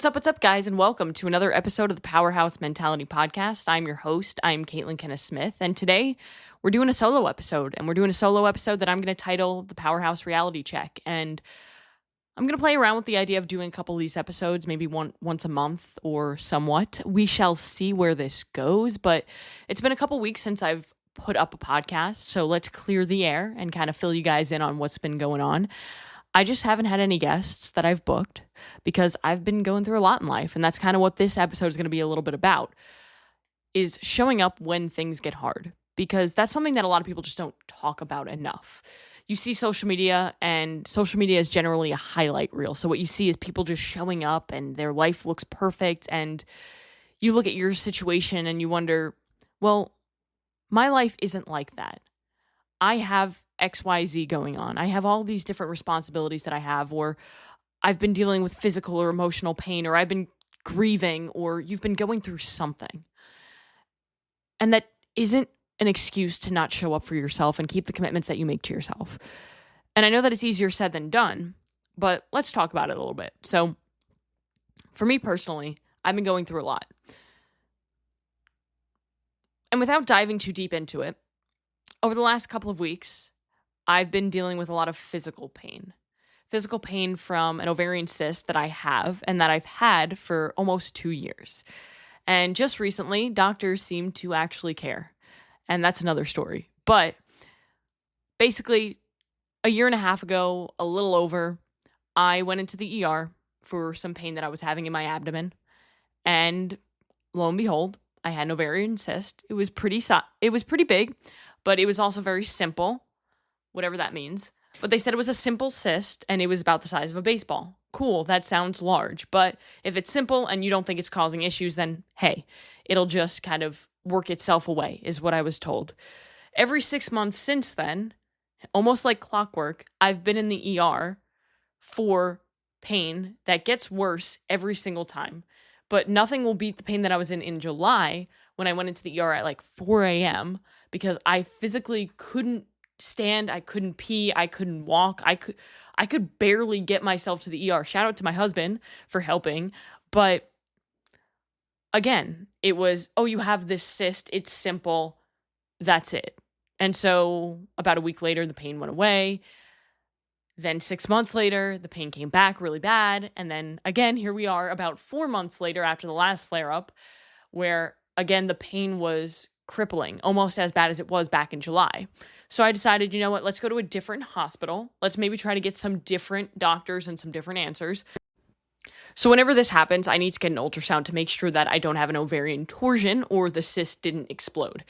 What's up, guys, and welcome to another episode of the Powerhouse Mentality Podcast. I'm your host. I'm Caitlin Kenneth Smith, and today we're doing a solo episode, that I'm going to title the Powerhouse Reality Check. And I'm going to play around with the idea of doing a couple of these episodes, maybe once a month or somewhat. We shall see where this goes, but it's been a couple weeks since I've put up a podcast, so let's clear the air and kind of fill you guys in on what's been going on. I just haven't had any guests that I've booked because I've been going through a lot in life. And that's kind of what this episode is going to be a little bit about, is showing up when things get hard, because that's something that a lot of people just don't talk about enough. You see social media, and social media is generally a highlight reel. So what you see is people just showing up and their life looks perfect. And you look at your situation and you wonder, well, my life isn't like that. I have XYZ going on. I have all these different responsibilities that I have, or I've been dealing with physical or emotional pain, or I've been grieving, or you've been going through something. And that isn't an excuse to not show up for yourself and keep the commitments that you make to yourself. And I know that it's easier said than done, but let's talk about it a little bit. So for me personally, I've been going through a lot. And without diving too deep into it, over the last couple of weeks, I've been dealing with a lot of physical pain from an ovarian cyst that I have and that I've had for almost 2 years. And just recently, doctors seem to actually care. And that's another story. But basically, a year and a half ago, a little over, I went into the ER for some pain that I was having in my abdomen. And lo and behold, I had an ovarian cyst. It was pretty big, but it was also very simple, whatever that means. But they said it was a simple cyst and it was about the size of a baseball. Cool, that sounds large. But if it's simple and you don't think it's causing issues, then hey, it'll just kind of work itself away, is what I was told. Every 6 months since then, almost like clockwork, I've been in the ER for pain that gets worse every single time. But nothing will beat the pain that I was in July when I went into the ER at like 4 a.m. because I physically couldn't stand, I couldn't pee, I couldn't walk, I could barely get myself to the ER. Shout out to my husband for helping. But again, it was, oh, you have this cyst, it's simple, that's it. And so about a week later, the pain went away. Then 6 months later, the pain came back really bad. And then again, here we are about 4 months later after the last flare-up, where again, the pain was crippling, almost as bad as it was back in July. So I decided, you know what, let's go to a different hospital. Let's maybe try to get some different doctors and some different answers. So whenever this happens, I need to get an ultrasound to make sure that I don't have an ovarian torsion or the cyst didn't explode.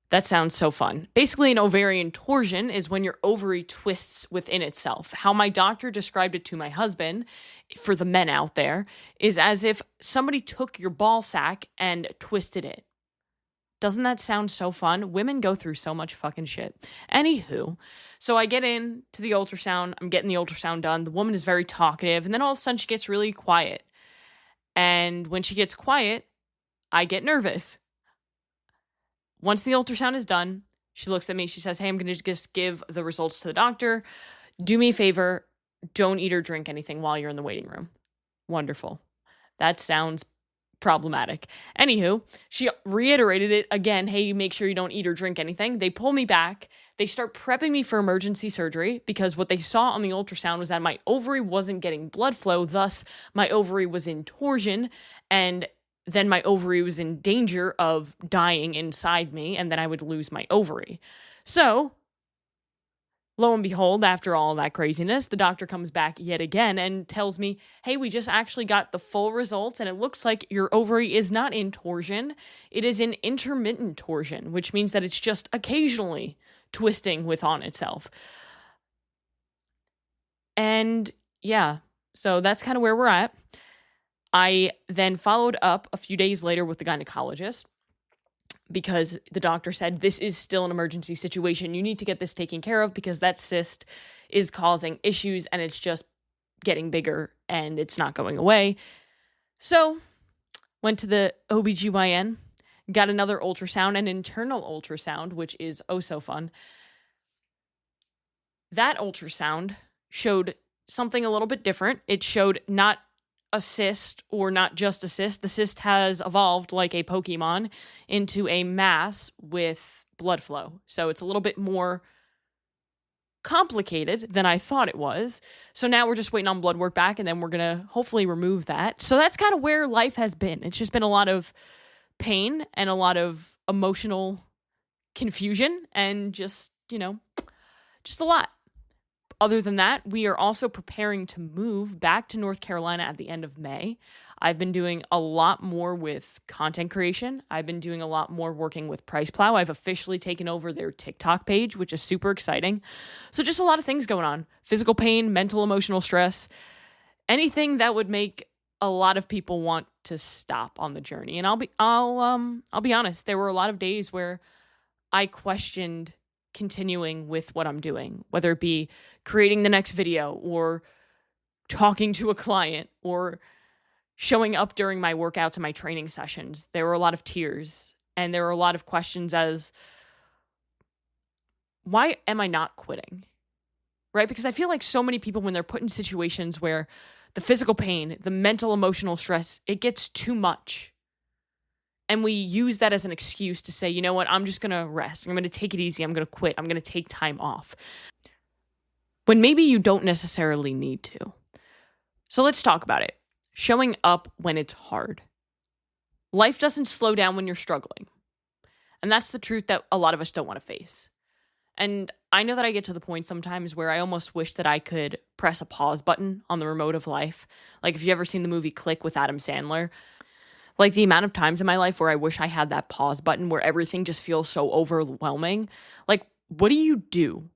That sounds so fun. Basically, an ovarian torsion is when your ovary twists within itself. How my doctor described it to my husband, for the men out there, is as if somebody took your ball sack and twisted it. Doesn't that sound so fun? Women go through so much fucking shit. Anywho, so I get in to the ultrasound. I'm getting the ultrasound done. The woman is very talkative, and then all of a sudden she gets really quiet. And when she gets quiet, I get nervous. Once the ultrasound is done, she looks at me. She says, hey, I'm going to just give the results to the doctor. Do me a favor. Don't eat or drink anything while you're in the waiting room. Wonderful. That sounds problematic. Anywho, she reiterated it again. Hey, make sure you don't eat or drink anything. They pull me back. They start prepping me for emergency surgery because what they saw on the ultrasound was that my ovary wasn't getting blood flow. Thus, my ovary was in torsion, and then my ovary was in danger of dying inside me, and then I would lose my ovary. So, lo and behold, after all that craziness, the doctor comes back yet again and tells me, hey, we just actually got the full results, and it looks like your ovary is not in torsion. It is in intermittent torsion, which means that it's just occasionally twisting within itself. And yeah, so that's kind of where we're at. I then followed up a few days later with the gynecologist because the doctor said, this is still an emergency situation. You need to get this taken care of because that cyst is causing issues and it's just getting bigger and it's not going away. So went to the OBGYN, got another ultrasound, an internal ultrasound, which is oh so fun. That ultrasound showed something a little bit different. It showed not a cyst, or not just a cyst. The cyst has evolved like a Pokemon into a mass with blood flow. So it's a little bit more complicated than I thought it was. So now we're just waiting on blood work back, and then we're going to hopefully remove that. So that's kind of where life has been. It's just been a lot of pain and a lot of emotional confusion and just a lot. Other than that, we are also preparing to move back to North Carolina at the end of May. I've been doing a lot more with content creation. I've been doing a lot more working with PricePlow. I've officially taken over their TikTok page, which is super exciting. So just a lot of things going on. Physical pain, mental, emotional stress, anything that would make a lot of people want to stop on the journey. And I'll be honest, there were a lot of days where I questioned continuing with what I'm doing, whether it be creating the next video or talking to a client or showing up during my workouts and my training sessions. There were a lot of tears, and there were a lot of questions as, why am I not quitting? Right? Because I feel like so many people, when they're put in situations where the physical pain, the mental, emotional stress, it gets too much. And we use that as an excuse to say, you know what, I'm just going to rest. I'm going to take it easy. I'm going to quit. I'm going to take time off. When maybe you don't necessarily need to. So let's talk about it. Showing up when it's hard. Life doesn't slow down when you're struggling. And that's the truth that a lot of us don't want to face. And I know that I get to the point sometimes where I almost wish that I could press a pause button on the remote of life. Like if you've ever seen the movie Click with Adam Sandler, like the amount of times in my life where I wish I had that pause button where everything just feels so overwhelming. Like, what do you do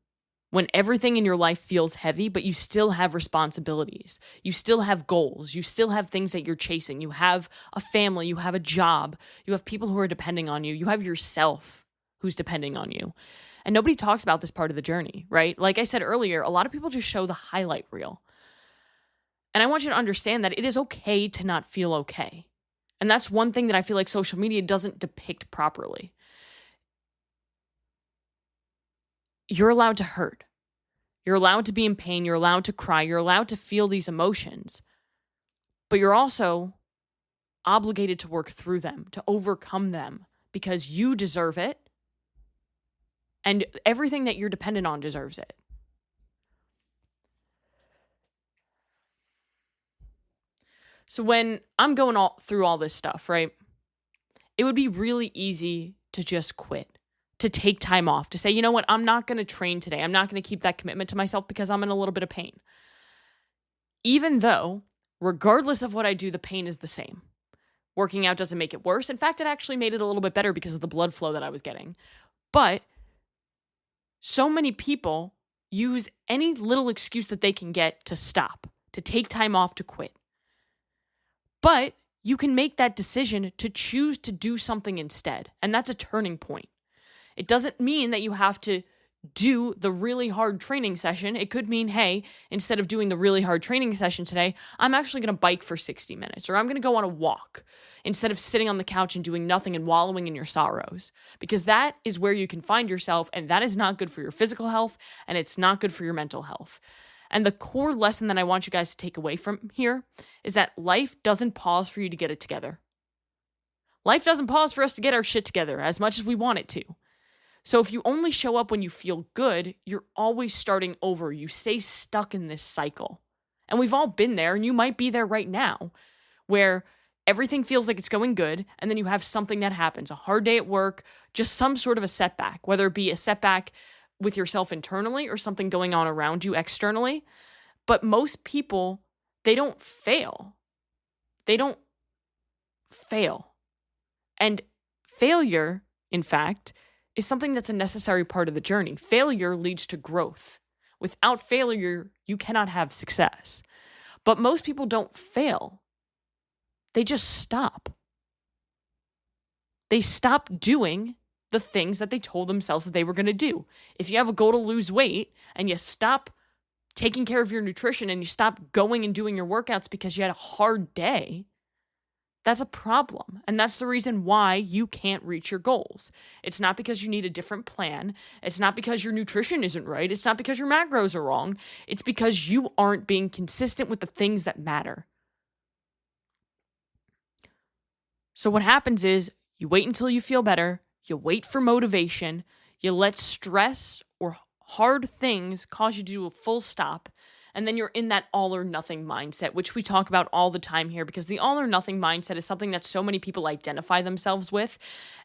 when everything in your life feels heavy, but you still have responsibilities? You still have goals. You still have things that you're chasing. You have a family. You have a job. You have people who are depending on you. You have yourself who's depending on you. And nobody talks about this part of the journey, right? Like I said earlier, a lot of people just show the highlight reel. And I want you to understand that it is okay to not feel okay. And that's one thing that I feel like social media doesn't depict properly. You're allowed to hurt. You're allowed to be in pain. You're allowed to cry. You're allowed to feel these emotions. But you're also obligated to work through them, to overcome them, because you deserve it. And everything that you're dependent on deserves it. So when I'm going through all this stuff, right, it would be really easy to just quit, to take time off, to say, you know what, I'm not going to train today. I'm not going to keep that commitment to myself because I'm in a little bit of pain. Even though, regardless of what I do, the pain is the same. Working out doesn't make it worse. In fact, it actually made it a little bit better because of the blood flow that I was getting. But so many people use any little excuse that they can get to stop, to take time off, to quit. But you can make that decision to choose to do something instead. And that's a turning point. It doesn't mean that you have to do the really hard training session. It could mean, hey, instead of doing the really hard training session today, I'm actually going to bike for 60 minutes, or I'm going to go on a walk instead of sitting on the couch and doing nothing and wallowing in your sorrows. Because that is where you can find yourself, and that is not good for your physical health, and it's not good for your mental health. And the core lesson that I want you guys to take away from here is that life doesn't pause for you to get it together. Life doesn't pause for us to get our shit together as much as we want it to. So if you only show up when you feel good, you're always starting over. You stay stuck in this cycle. And we've all been there, and you might be there right now, where everything feels like it's going good, and then you have something that happens, a hard day at work, just some sort of a setback, whether it be a setback with yourself internally or something going on around you externally. But most people, they don't fail. They don't fail. And failure, in fact, is something that's a necessary part of the journey. Failure leads to growth. Without failure, you cannot have success. But most people don't fail. They just stop. They stop doing the things that they told themselves that they were going to do. If you have a goal to lose weight and you stop taking care of your nutrition and you stop going and doing your workouts because you had a hard day, that's a problem. And that's the reason why you can't reach your goals. It's not because you need a different plan. It's not because your nutrition isn't right. It's not because your macros are wrong. It's because you aren't being consistent with the things that matter. So what happens is you wait until you feel better, you wait for motivation, you let stress or hard things cause you to do a full stop, and then you're in that all or nothing mindset, which we talk about all the time here because the all or nothing mindset is something that so many people identify themselves with.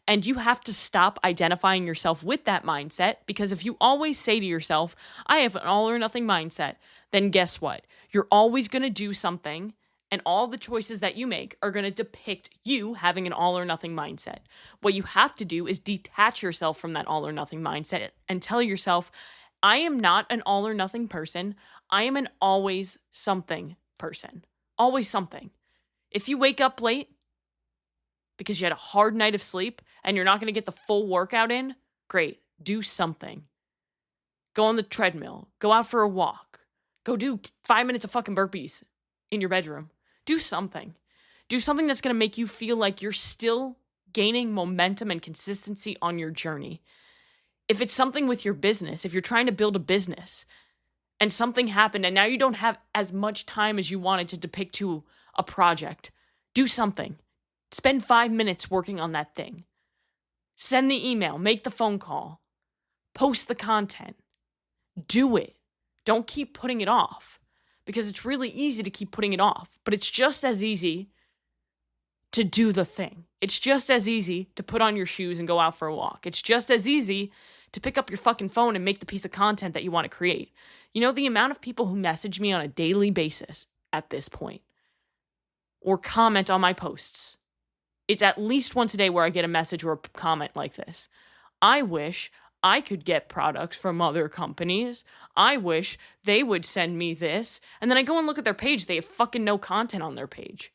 And you have to stop identifying yourself with that mindset because if you always say to yourself, I have an all or nothing mindset, then guess what? You're always going to do something, and all the choices that you make are going to depict you having an all or nothing mindset. What you have to do is detach yourself from that all or nothing mindset and tell yourself, I am not an all or nothing person. I am an always something person. Always something. If you wake up late because you had a hard night of sleep and you're not going to get the full workout in, great. Do something. Go on the treadmill. Go out for a walk. Go do 5 minutes of fucking burpees in your bedroom. Do something. Do something that's going to make you feel like you're still gaining momentum and consistency on your journey. If it's something with your business, if you're trying to build a business and something happened and now you don't have as much time as you wanted to depict to a project, do something. Spend 5 minutes working on that thing. Send the email, make the phone call, post the content. Do it. Don't keep putting it off because it's really easy to keep putting it off, but it's just as easy to do the thing. It's just as easy to put on your shoes and go out for a walk. It's just as easy to pick up your fucking phone and make the piece of content that you want to create. You know, the amount of people who message me on a daily basis at this point or comment on my posts, it's at least once a day where I get a message or a comment like this. I wish I could get products from other companies. I wish they would send me this. And then I go and look at their page. They have fucking no content on their page.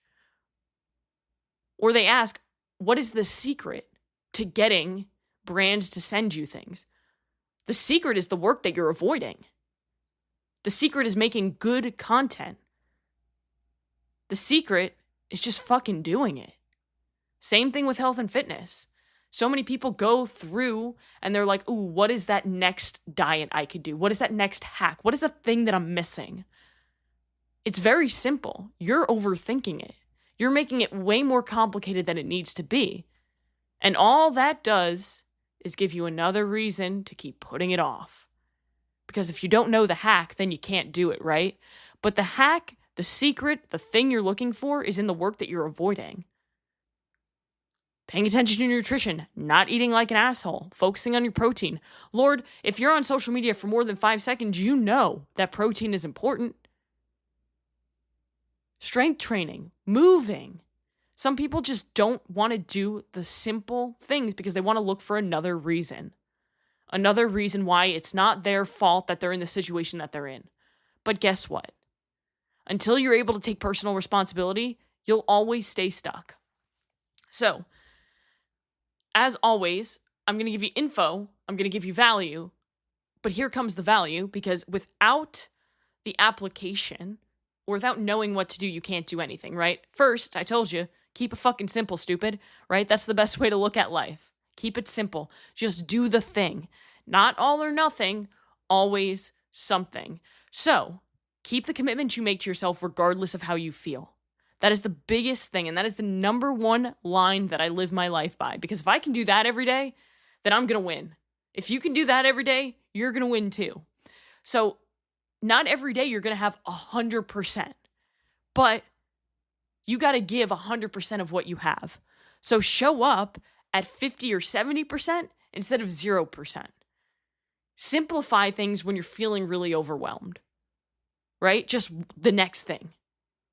Or they ask, what is the secret to getting brands to send you things? The secret is the work that you're avoiding. The secret is making good content. The secret is just fucking doing it. Same thing with health and fitness. So many people go through and they're like, ooh, what is that next diet I could do? What is that next hack? What is the thing that I'm missing? It's very simple. You're overthinking it. You're making it way more complicated than it needs to be. And all that does is give you another reason to keep putting it off. Because if you don't know the hack, then you can't do it, right? But the hack, the secret, the thing you're looking for is in the work that you're avoiding. Paying attention to your nutrition, not eating like an asshole, focusing on your protein. Lord, if you're on social media for more than 5 seconds, you know that protein is important. Strength training, moving. Some people just don't want to do the simple things because they want to look for another reason. Another reason why it's not their fault that they're in the situation that they're in. But guess what? Until you're able to take personal responsibility, you'll always stay stuck. So, as always, I'm going to give you info, I'm going to give you value, but here comes the value because without the application or without knowing what to do, you can't do anything, right? First, I told you, keep it fucking simple, stupid, right? That's the best way to look at life. Keep it simple. Just do the thing. Not all or nothing, always something. So, keep the commitment you make to yourself regardless of how you feel. That is the biggest thing, and that is the number one line that I live my life by. Because if I can do that every day, then I'm going to win. If you can do that every day, you're going to win too. So, not every day you're going to have 100%, but you got to give 100% of what you have. So, show up at 50 or 70% instead of 0%. Simplify things when you're feeling really overwhelmed, right? Just the next thing.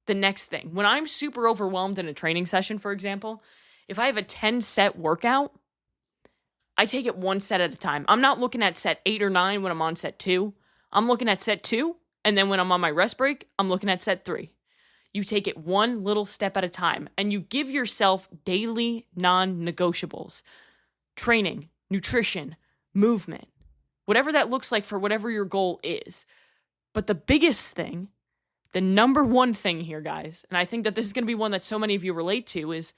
The next thing. When I'm super overwhelmed in a training session, for example, if I have a 10-set workout, I take it one set at a time. I'm not looking at set 8 or 9 when I'm on set 2. I'm looking at set 2, and then when I'm on my rest break, I'm looking at set 3. You take it one little step at a time, and you give yourself daily non-negotiables. Training, nutrition, movement, whatever that looks like for whatever your goal is. But the biggest thing, the number one thing here, guys, and I think that this is going to be one that so many of you relate to, is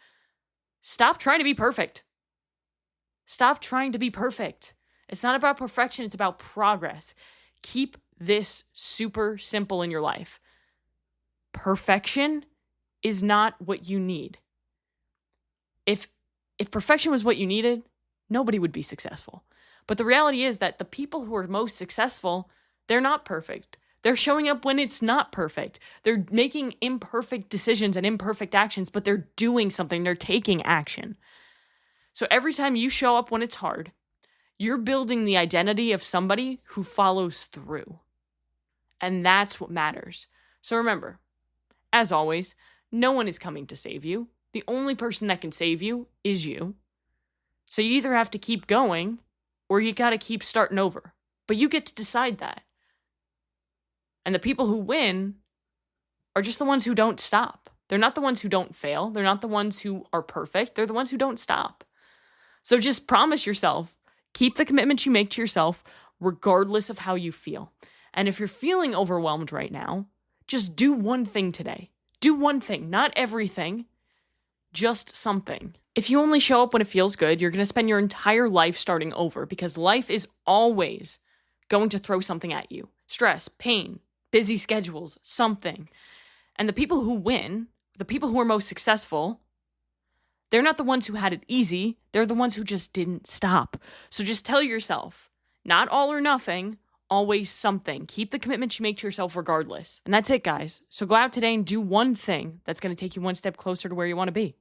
stop trying to be perfect. Stop trying to be perfect. It's not about perfection, it's about progress. Keep this super simple in your life. Perfection is not what you need. If perfection was what you needed, nobody would be successful. But the reality is that the people who are most successful, they're not perfect. They're showing up when it's not perfect. They're making imperfect decisions and imperfect actions, but they're doing something. They're taking action. So every time you show up when it's hard, you're building the identity of somebody who follows through. And that's what matters. So remember, as always, no one is coming to save you. The only person that can save you is you. So you either have to keep going or you got to keep starting over. But you get to decide that. And the people who win are just the ones who don't stop. They're not the ones who don't fail. They're not the ones who are perfect. They're the ones who don't stop. So just promise yourself, keep the commitments you make to yourself, regardless of how you feel. And if you're feeling overwhelmed right now, just do one thing today. Do one thing, not everything, just something. If you only show up when it feels good, you're going to spend your entire life starting over because life is always going to throw something at you. Stress, pain, busy schedules, something. And the people who win, the people who are most successful, they're not the ones who had it easy. They're the ones who just didn't stop. So just tell yourself, not all or nothing, always something. Keep the commitment you make to yourself regardless. And that's it, guys. So go out today and do one thing that's going to take you one step closer to where you want to be.